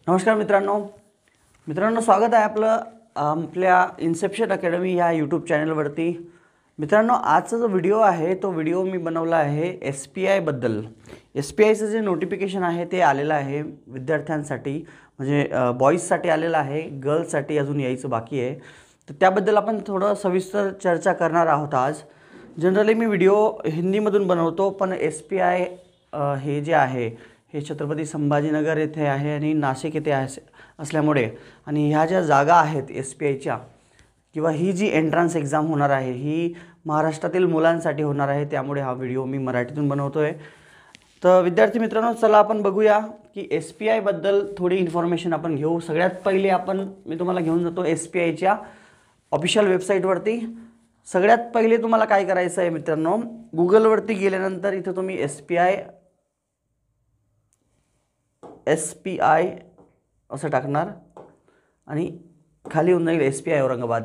नमस्कार मित्रांनो स्वागत आहे आपलं आपल्या इन्सेप्शन अकॅडमी ह्या यूट्यूब चॅनलवरती। मित्रांनो आजचा जो व्हिडिओ आहे तो व्हिडिओ मी बनवला आहे SPI बद्दल। SPIचं जे नोटिफिकेशन आहे ते आलेलं आहे विद्यार्थ्यांसाठी, म्हणजे बॉईजसाठी आलेलं आहे, गर्ल्ससाठी अजून यायचं बाकी आहे। तर त्याबद्दल आपण थोडं सविस्तर चर्चा करणार आहोत आज। जनरली मी व्हिडिओ हिंदीमधून बनवतो, पण SPI हे जे आहे हे छत्रपती संभाजीनगर येथे आहे आणि नाशिक येथे असल्यामुळे आणि ह्या ज्या जागा आहेत SPIच्या किंवा ही जी एंट्रन्स एक्झाम होणार आहे ही महाराष्ट्रातील मुलांसाठी होणार आहे, त्यामुळे हा व्हिडिओ मी मराठीतून बनवतोय। तर विद्यार्थी मित्रांनो, चला आपण बघूया की SPI बद्दल थोडी इन्फॉर्मेशन आपण घेऊ। सगळ्यात पहिले मी तुम्हाला घेऊन जातो SPIच्या ऑफिशियल वेबसाईटवरती। सगळ्यात पहिले तुम्हाला काय करायचं आहे मित्रांनो, गुगलवरती गेल्यानंतर इथं तुम्ही SPI असं टाकणार आणि खाली येऊन जाईल SPI Aurangabad.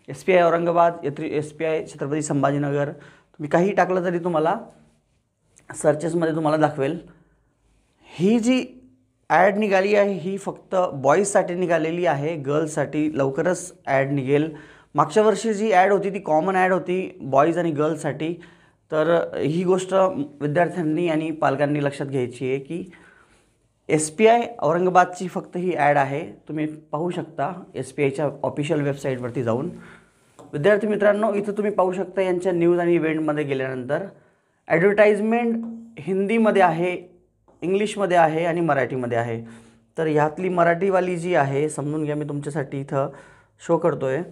SPI Aurangabad, SPI Chhatrapati Sambhajinagar, तुम्ही काही टाकलं तरी तुम्हाला सर्चेसमध्ये तुम्हाला दाखवेल। ही जी ॲड निघाली आहे ही फक्त बॉईजसाठी निघालेली आहे, गर्ल्ससाठी लवकरच ॲड निघेल। मागच्या वर्षी जी ॲड होती ती कॉमन ॲड होती बॉईज आणि गर्ल्ससाठी। तर ही गोष्ट विद्यार्थ्यांनी आणि पालकांनी लक्षात घ्यायची आहे की SPI औरंगाबादची फक्त ही ॲड आहे, तुम्ही पाहू शकता SPIच्या ऑफिशियल वेबसाईटवरती जाऊन। विद्यार्थी मित्रांनो, इथं तुम्ही पाहू शकता यांच्या न्यूज आणि इव्हेंटमध्ये गेल्यानंतर ॲडव्हर्टाइजमेंट हिंदीमध्ये आहे, इंग्लिशमध्ये आहे आणि मराठीमध्ये आहे। तर ह्यातली मराठीवाली जी आहे, समजून घ्या, मी तुमच्यासाठी इथं शो करतोय,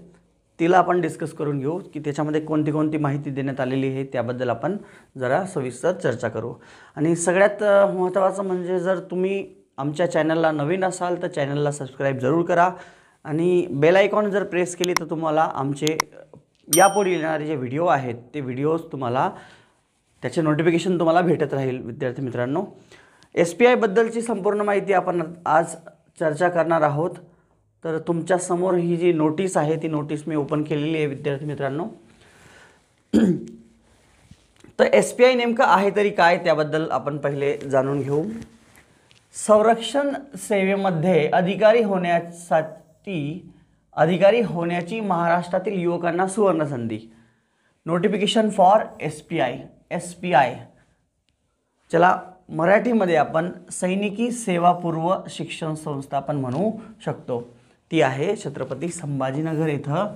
तिला आपण डिस्कस करून घेऊ की त्याच्यामध्ये कोणती कोणती माहिती देण्यात आलेली आहे, त्याबद्दल आपण जरा सविस्तर चर्चा करू। आणि सगळ्यात महत्त्वाचं म्हणजे जर तुम्ही आमच्या चॅनलला नवीन असाल तर चॅनलला सबस्क्राईब जरूर करा आणि बेल आयकॉन जर प्रेस केली तर तुम्हाला आमचे यापुढे येणारे जे व्हिडिओ आहेत ते व्हिडिओज तुम्हाला त्याचे नोटिफिकेशन तुम्हाला भेटत राहील। विद्यार्थी मित्रांनो, SPI बद्दलची संपूर्ण माहिती आपण आज चर्चा करणार आहोत। तर तुमच्या समोर ही जी नोटीस आहे ती नोटीस मी ओपन केलेली आहे विद्यार्थी मित्रांनो। तर SPI नेमकं आहे तरी काय त्याबद्दल आपण पहिले जाणून घेऊ। संरक्षण सेवेमध्ये अधिकारी होण्याची महाराष्ट्रातील युवकांना सुवर्ण संधी। नोटिफिकेशन फॉर SPI चला मराठीमध्ये आपण सैनिकी सेवापूर्व शिक्षण संस्था आपण म्हणू शकतो। ती आहे छत्रपती संभाजीनगर इथं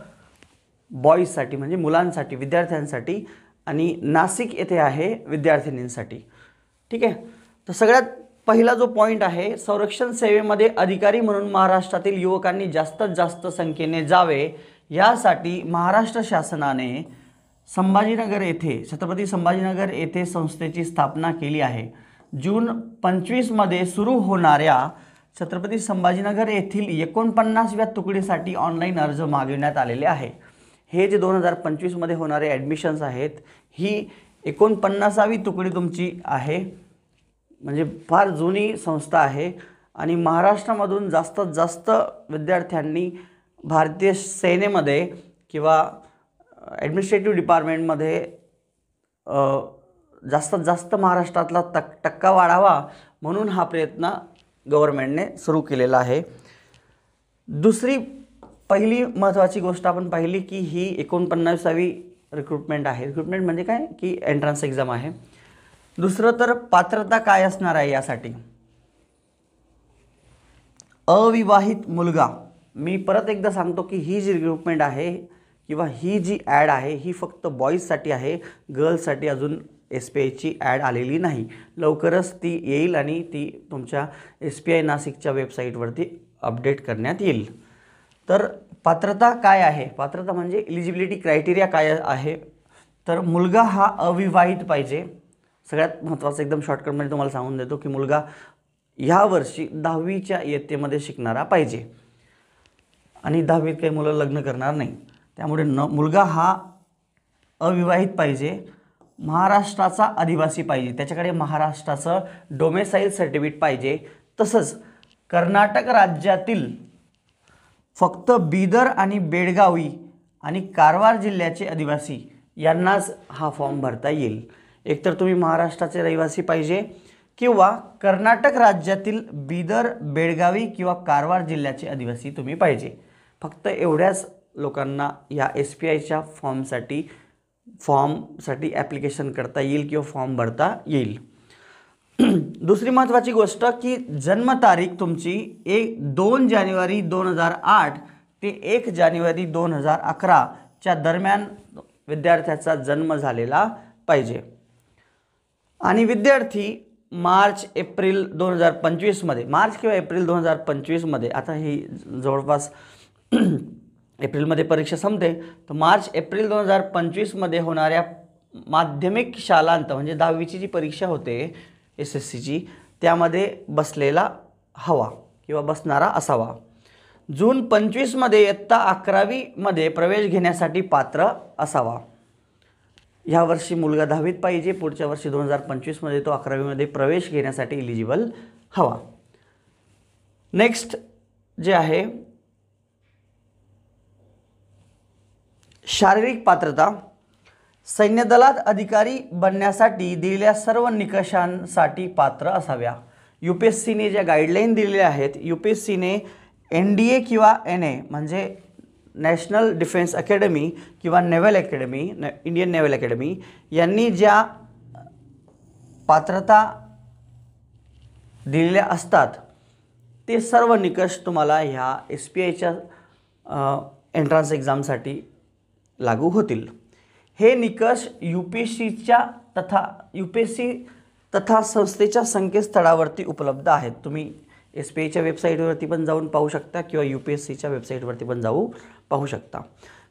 बॉईजसाठी, म्हणजे मुलांसाठी, विद्यार्थ्यांसाठी, आणि नाशिक येथे आहे विद्यार्थिनींसाठी। ठीक आहे। तर सगळ्यात पहिला जो पॉईंट आहे, संरक्षण सेवेमध्ये अधिकारी म्हणून महाराष्ट्रातील युवकांनी जास्तीत जास्त संख्येने जावे यासाठी महाराष्ट्र शासनाने छत्रपती संभाजीनगर येथे संस्थेची स्थापना केली आहे। जून 25 मध्ये सुरू होणाऱ्या छत्रपती संभाजीनगर येथील 49व्या तुकडीसाठी ऑनलाईन अर्ज मागविण्यात आलेले आहे। हे जे 2025 मध्ये होणारे ॲडमिशन्स आहेत ही 49वी तुकडी तुमची आहे, म्हणजे फार जुनी संस्था आहे आणि महाराष्ट्रामधून जास्तीत जास्त विद्यार्थ्यांनी भारतीय सेनेमध्ये किंवा ॲडमिनिस्ट्रेटिव्ह डिपार्टमेंटमध्ये जास्तीत जास्त महाराष्ट्रातला टक्का वाढावा म्हणून हा प्रयत्न गव्हर्नमेंटने सुरू केलेला आहे। पहिली महत्त्वाची गोष्ट आपण पाहिली की ही 49वी रिक्रुटमेंट आहे। रिक्रुटमेंट म्हणजे काय की एंट्रन्स एक्झाम आहे। दुसरं तर पात्रता काय असणार आहे यासाठी, अविवाहित मुलगा। मी परत एकदा सांगतो की ही जी रिक्रुटमेंट आहे किंवा ही जी ॲड आहे ही फक्त बॉईजसाठी आहे, गर्ल्ससाठी अजून SPIची ॲड आलेली नाही। लवकरच ती येईल आणि ती तुमच्या SPI नाशिकच्या वेबसाईटवरती अपडेट करण्यात येईल। तर पात्रता काय आहे, पात्रता म्हणजे एलिजिबिलिटी क्रायटेरिया काय आहे, तर मुलगा हा अविवाहित पाहिजे। सगळ्यात महत्त्वाचं एकदम शॉर्टकटमध्ये तुम्हाला सांगून देतो की मुलगा ह्या वर्षी 10वीच्या इयत्तेमध्ये शिकणारा पाहिजे आणि 10वीत काही मुलं लग्न करणार नाही, त्यामुळे मुलगा हा अविवाहित पाहिजे, महाराष्ट्राचा आदिवासी पाहिजे, त्याच्याकडे महाराष्ट्राचं डोमेसाईल सर्टिफिकेट पाहिजे। तसंच कर्नाटक राज्यातील फक्त बीदर आणि बेळगावी आणि कारवार जिल्ह्याचे आदिवासी यांनाच हा फॉर्म भरता येईल। एकतर तुम्ही महाराष्ट्राचे रहिवासी पाहिजे किंवा कर्नाटक राज्यातील बिदर, बेळगावी किंवा कारवार जिल्ह्याचे आदिवासी तुम्ही पाहिजे. फक्त एवढ्याच लोकांना या SPIच्या फॉर्मसाठी ॲप्लिकेशन करता येईल किंवा फॉर्म भरता येईल. दुसरी महत्त्वाची गोष्ट की जन्मतारीख तुमची 2 जानेवारी 2008 ते 1 जानेवारी 2011 च्या दरम्यान विद्यार्थ्याचा जन्म झालेला पाहिजे. आणि विद्यार्थी मार्च किंवा एप्रिल 2025 मध्ये, आता ही जवळपास एप्रिलमध्ये परीक्षा संपते, तर मार्च एप्रिल 2025 मध्ये होणाऱ्या माध्यमिक शालांत म्हणजे 10वीची जी परीक्षा होते SSCची, त्यामध्ये बसलेला हवा किंवा बसणारा असावा. जून 25 मध्ये इयत्ता 11वी मध्ये प्रवेश घेण्यासाठी पात्र असावा. ह्या वर्षी मुलगा 10वीत पाहिजे, पुढच्या वर्षी 2025 मध्ये तो 11वी मध्ये प्रवेश घेण्यासाठी एलिजिबल हवा. नेक्स्ट जे आहे शारीरिक पात्रता. सैन्य दलात अधिकारी बनण्यासाठी दिलेल्या सर्व निकषांसाठी पात्र असाव्या. UPSCने ज्या गाईडलाईन दिलेल्या आहेत, UPSCने NDA किंवा NA म्हणजे नॅशनल डिफेन्स अकॅडमी किंवा naval academy, Indian naval academy यांनी ज्या पात्रता दिलेल्या असतात ते सर्व निकष तुम्हाला ह्या SPIच्या एंट्रन्स एक्झामसाठी लागू होतील. हे निकष UPSC तथा संस्थेच्या संकेतस्थळावरती उपलब्ध आहेत. तुम्ही SPIच्या वेबसाईटवरती पण जाऊन पाहू शकता किंवा UPSCच्या वेबसाईटवरती पण पाहू शकता.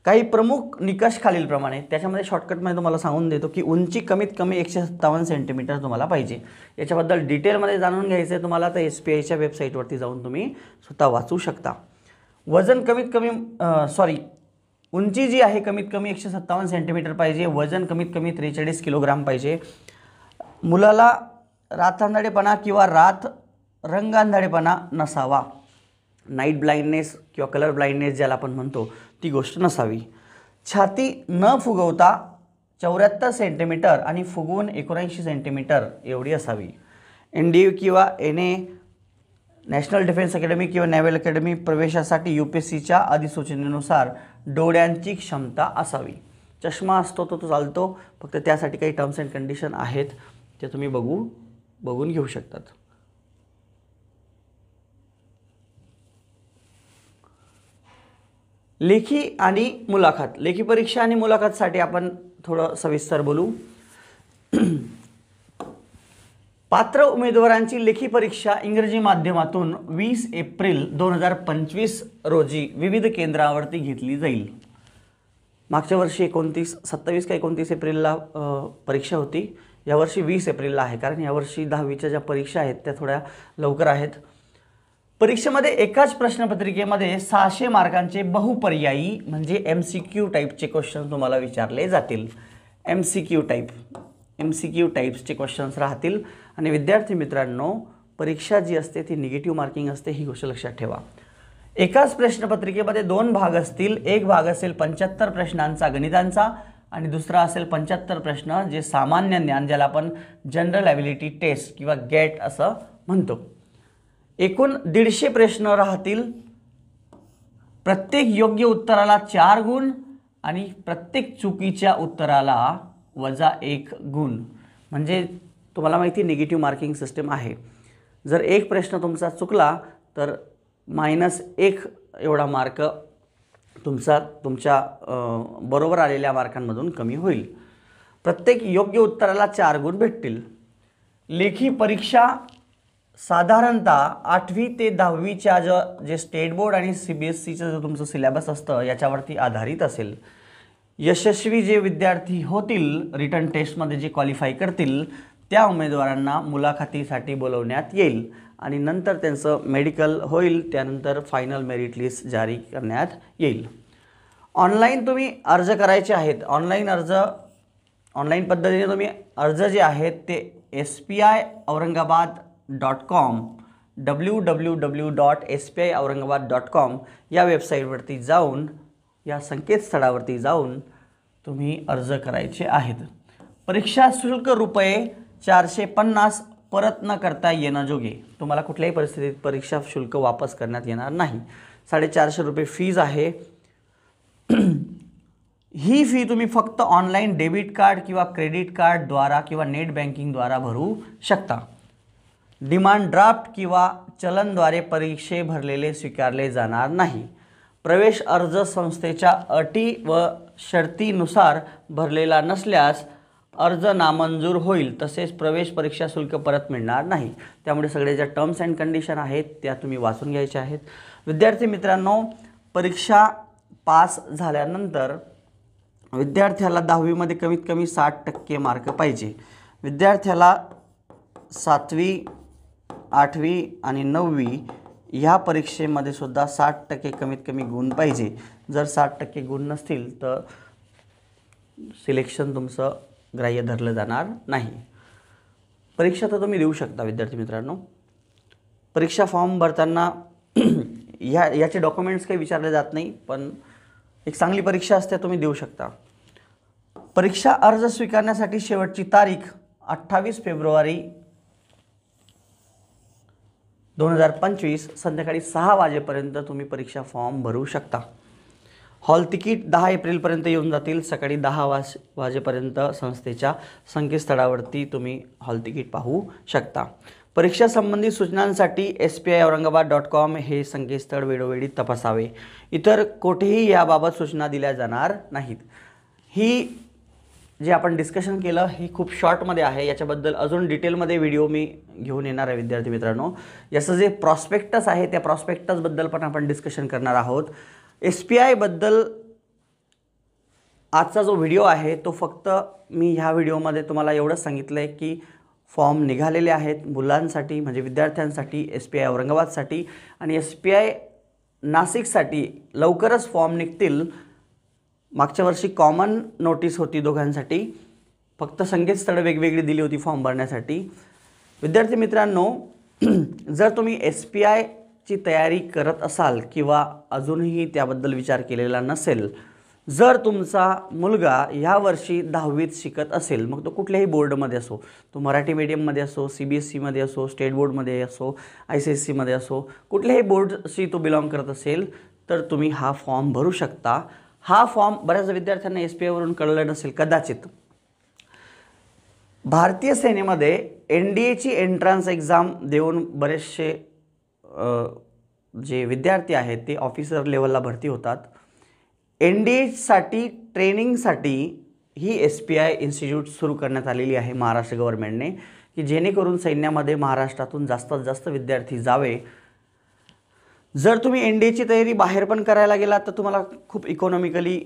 काही प्रमुख निकष खालीलप्रमाणे. त्याच्यामध्ये शॉर्टकटमध्ये तुम्हाला सांगून देतो की उंची कमीत कमी 157 सेंटीमीटर तुम्हाला पाहिजे. याच्याबद्दल डिटेलमध्ये जाणून घ्यायचं आहे तुम्हाला तर SPIच्या वेबसाईटवरती जाऊन तुम्ही स्वतः वाचू शकता. वजन उंची जी आहे कमीत कमी 157 सेंटीमीटर पाहिजे. वजन कमीत कमी 43 किलोग्राम पाहिजे. मुलाला रातआंधळेपणा किंवा रंगांधळेपणा नसावा. नाईट ब्लाइंडनेस किंवा कलर ब्लाइंडनेस ज्याला आपण म्हणतो ती गोष्ट नसावी. छाती न फुगवता 74 सेंटीमीटर आणि फुगवून 79 सेंटीमीटर एवढी असावी. NDA किंवा NA नॅशनल डिफेन्स अकॅडमी किंवा नेव्हल अकॅडमी प्रवेशासाठी UPSCच्या अधिसूचनेनुसार डोळ्यांची क्षमता असावी. चष्मा असतो तो चालतो, फक्त त्यासाठी काही टर्म्स अँड कंडिशन आहेत ते तुम्ही बघून घेऊ शकतात. लेखी आणि मुलाखत. लेखी परीक्षा आणि मुलाखतसाठी आपण थोडं सविस्तर बोलू. पात्र उमेदवारांची लेखी परीक्षा इंग्रजी माध्यमातून 20 एप्रिल 2025 रोजी विविध केंद्रावरती घेतली जाईल. मागच्या वर्षी 27 का 29 एप्रिलला परीक्षा होती. यावर्षी 20 एप्रिलला आहे, कारण यावर्षी 10वीच्या ज्या परीक्षा आहेत त्या थोड्या लवकर आहेत. परीक्षेमध्ये एकाच प्रश्नपत्रिकेमध्ये 600 मार्कांचे बहुपर्यायी म्हणजे MCQ टाईपचे क्वेश्चन तुम्हाला विचारले जातील. MCQ टाईप्सचे क्वेश्चन्स राहतील. आणि विद्यार्थी मित्रांनो, परीक्षा जी असते ती निगेटिव्ह मार्किंग असते, ही गोष्ट लक्षात ठेवा. एकाच प्रश्नपत्रिकेमध्ये 2 भाग असतील. एक भाग असेल 75 प्रश्नांचा गणितांचा आणि दुसरा असेल 75 प्रश्न जे सामान्य ज्ञान, ज्याला आपण जनरल ॲबिलिटी टेस्ट किंवा गेट असं म्हणतो. एकूण 150 प्रश्न राहतील. प्रत्येक योग्य उत्तराला 4 गुण आणि प्रत्येक चुकीच्या उत्तराला -1 गुण. म्हणजे तुम्हाला माहिती निगेटिव्ह मार्किंग सिस्टम आहे. जर एक प्रश्न तुमचा चुकला तर -1 एवढा मार्क तुमच्या बरोबर आलेल्या मार्कांमधून कमी होईल. प्रत्येक योग्य उत्तराला 4 गुण भेटतील. लेखी परीक्षा साधारणतः 8वी ते 10वीच्या जे स्टेट बोर्ड आणि CBSCचं जो तुमचं सिलेबस असतं याच्यावरती आधारित असेल. यशस्वी जे विद्यार्थी होतील रिटन टेस्टमध्ये जे क्वालिफाय करतील त्या उमेदवारांना मुलाखतीसाठी बोलवण्यात येईल आणि नंतर त्यांचं मेडिकल होईल. त्यानंतर फायनल मेरिट लिस्ट जारी करण्यात येईल. ऑनलाईन तुम्ही अर्ज करायचे आहेत. ऑनलाईन पद्धतीने तुम्ही अर्ज जे आहेत ते spiaurangabad.com www.spiaurangabad.com या वेबसाईटवरती जाऊन, या संकेतस्थळावरती जाऊन तुम्ही अर्ज करायचे आहेत. परीक्षा शुल्क ₹450 परत न करता येण्याजोगे, तुम्हाला कुठल्याही परिस्थितीत परीक्षा शुल्क वापस करण्यात येणार नाही. 450 रुपये फीज आहे. ही फी तुम्ही फक्त ऑनलाईन डेबिट कार्ड किंवा क्रेडिट कार्डद्वारा किंवा नेट बँकिंगद्वारा भरू शकता. डिमांड ड्राफ्ट किंवा चलनद्वारे परीक्षे भरलेले स्वीकारले जाणार नाही. प्रवेश अर्ज संस्थेच्या अटी व शर्तीनुसार भरलेला नसल्यास अर्ज नामंजूर होईल, तसेच प्रवेश परीक्षा शुल्क परत मिळणार नाही. त्यामुळे सगळे ज्या टर्म्स अँड कंडिशन आहेत त्या तुम्ही वाचून घ्यायच्या आहेत. विद्यार्थी मित्रांनो, परीक्षा पास झाल्यानंतर विद्यार्थ्याला 10वीमध्ये कमीत कमी 60% मार्क पाहिजे. विद्यार्थ्याला 7वी 8वी आणि 9वी ह्या परीक्षेमध्ये सुद्धा 60% कमीत कमी गुण पाहिजे. जर 60% गुण नसतील तर सिलेक्शन तुमचं ग्राह्य धरलं जाणार नाही. परीक्षा तर तुम्ही देऊ शकता. विद्यार्थी मित्रांनो, परीक्षा फॉर्म भरताना याचे डॉक्युमेंट्स काही विचारले जात नाही, पण एक चांगली परीक्षा असते, तुम्ही देऊ शकता. परीक्षा अर्ज स्वीकारण्यासाठी शेवटची तारीख 28 फेब्रुवारी 2025 संध्याकाळी 6 वाजेपर्यंत तुम्ही परीक्षा फॉर्म भरू शकता. हॉल तिकीट 10 एप्रिलपर्यंत येऊन जातील. सकाळी 10 वाजेपर्यंत संस्थेच्या संकेतस्थळावरती तुम्ही हॉल तिकीट पाहू शकता. परीक्षा संबंधित सूचनांसाठी spiaurangabad.com हे संकेतस्थळ वेळोवेळी तपासावे. इतर कोठेही याबाबत सूचना दिल्या जाणार नाहीत. ही जे आपण डिस्कशन केलं ही खूप शॉर्टमध्ये आहे. याच्याबद्दल अजून डिटेलमध्ये व्हिडिओ मी घेऊन येणार आहे. विद्यार्थी मित्रांनो, याचं जे प्रॉस्पेक्टस आहे त्या प्रॉस्पेक्टसबद्दल पण आपण डिस्कशन करणार आहोत. SPI बद्दल आजचा जो व्हिडिओ आहे तो फक्त मी ह्या व्हिडिओमध्ये तुम्हाला एवढंच सांगितलं आहे की फॉर्म निघालेले आहेत मुलांसाठी, म्हणजे विद्यार्थ्यांसाठी, SPI औरंगाबादसाठी आणि SPI नाशिकसाठी लवकरच फॉर्म निघतील. मागच्या वर्षी कॉमन नोटीस होती दोघांसाठी, फक्त संकेतस्थळं वेगवेगळी दिली होती फॉर्म भरण्यासाठी. विद्यार्थी मित्रांनो, जर तुम्ही SPIची तयारी करत असाल किंवा अजूनही त्याबद्दल विचार केलेला नसेल, जर तुमचा मुलगा ह्या वर्षी 10वीत शिकत असेल, मग तो कुठल्याही बोर्डमध्ये असो, तो मराठी मीडियममध्ये असो, CBSEमध्ये असो, स्टेट बोर्डमध्ये असो, ICSEमध्ये असो, कुठल्याही बोर्डशी तो बिलॉंग करत असेल तर तुम्ही हा फॉर्म भरू शकता. हा फॉर्म बऱ्याच विद्यार्थ्यांना SPIवरून कळलं नसेल कदाचित. भारतीय सेनेमध्ये NDAची एंट्रन्स एक्झाम देऊन बरेचसे जे विद्यार्थी आहेत ते ऑफिसर लेवलला भरती होतात. NDAसाठी ट्रेनिंगसाठी ही SPI इन्स्टिट्यूट सुरू करण्यात आलेली आहे महाराष्ट्र गव्हर्नमेंटने, की जेणेकरून सैन्यामध्ये महाराष्ट्रातून जास्तीत जास्त विद्यार्थी जावे. जर तुम्ही NDAची तयारी बाहेर पण करायला गेलात तर तुम्हाला खूप इकॉनॉमिकली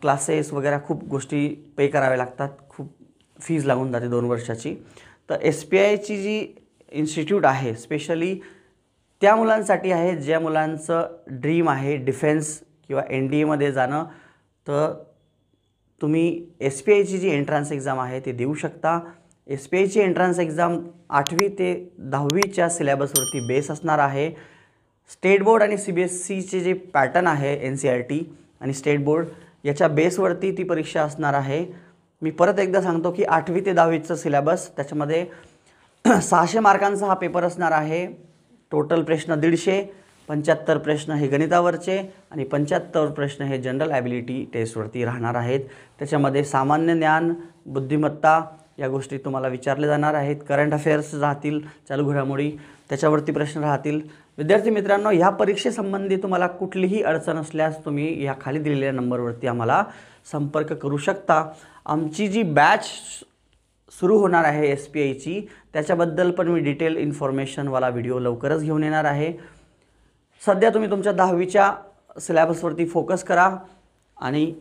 क्लासेस वगैरे खूप गोष्टी पे कराव्या लागतात, खूप फीज लागून जाते 2 वर्षाची. तर SPIची जी इन्स्टिट्यूट आहे स्पेशली त्या मुलांसाठी आहे ज्या मुलांचं ड्रीम आहे डिफेन्स किंवा NDAमध्ये जाणं. तर तुम्ही SPIची जी एंट्रन्स एक्झाम आहे ते देऊ शकता. SPIची एंट्रन्स एक्झाम 8वी ते 10वीच्या सिलेबसवरती बेस असणार आहे. स्टेट बोर्ड आणि CBSEचे जे पॅटर्न आहे NCERT आणि स्टेट बोर्ड याच्या बेसवरती ती परीक्षा असणार आहे. मी परत एकदा सांगतो की 8वी ते 10वीचं सिलेबस, त्याच्यामध्ये 600 मार्कांचा हा पेपर असणार आहे. टोटल प्रश्न 150, 75 प्रश्न हे गणितावरचे आणि 75 प्रश्न हे जनरल ॲबिलिटी टेस्टवरती राहणार आहेत. त्याच्यामध्ये सामान्य ज्ञान, बुद्धिमत्ता या गोष्टी तुम्हाला विचारले जाणार आहेत. करंट अफेअर्स राहतील, चालू घडामोडी त्याच्यावरती प्रश्न राहतील. विद्यार्थी मित्रांनो, ह्या परीक्षेसंबंधी तुम्हाला कुठलीही अडचण असल्यास तुम्ही ह्या खाली दिलेल्या नंबरवरती आम्हाला संपर्क करू शकता. आमची जी बॅच सुरू होणार आहे SPIची त्याच्याबद्दल पण मी डिटेल इन्फॉर्मेशनवाला व्हिडिओ लवकरच घेऊन येणार आहे. सध्या तुम्ही तुमच्या 10वीच्या सिलेबसवरती फोकस करा आणि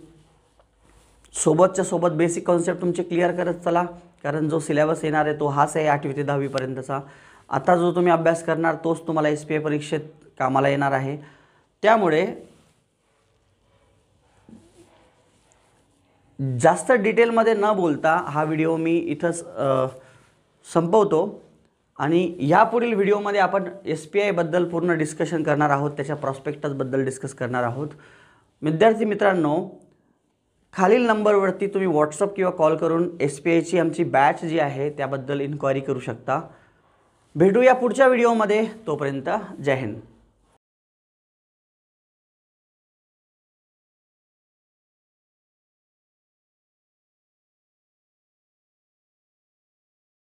सोबतच्या सोबत बेसिक कॉन्सेप्ट तुमचे क्लिअर करत चला, कारण जो सिलेबस येणार आहे तो हाच आहे 8वी ते 10वीपर्यंतचा. आता जो तुम्ही अभ्यास करणार तोच तुम्हाला SPI परीक्षेत कामाला येणार आहे. त्यामुळे जास्त डिटेलमध्ये न बोलता हा व्हिडिओ मी इथंच संपवतो आणि यापुढील व्हिडिओमध्ये आपण SPIबद्दल पूर्ण डिस्कशन करणार आहोत, त्याच्या प्रॉस्पेक्टसबद्दल डिस्कस करणार आहोत. विद्यार्थी मित्रांनो, खालील नंबरवरती तुम्ही व्हॉट्सअप किंवा कॉल करून SPIची आमची बॅच जी आहे त्याबद्दल इन्क्वायरी करू शकता. भेटूया पुढच्या व्हिडिओमध्ये. तोपर्यंत जय हिंद.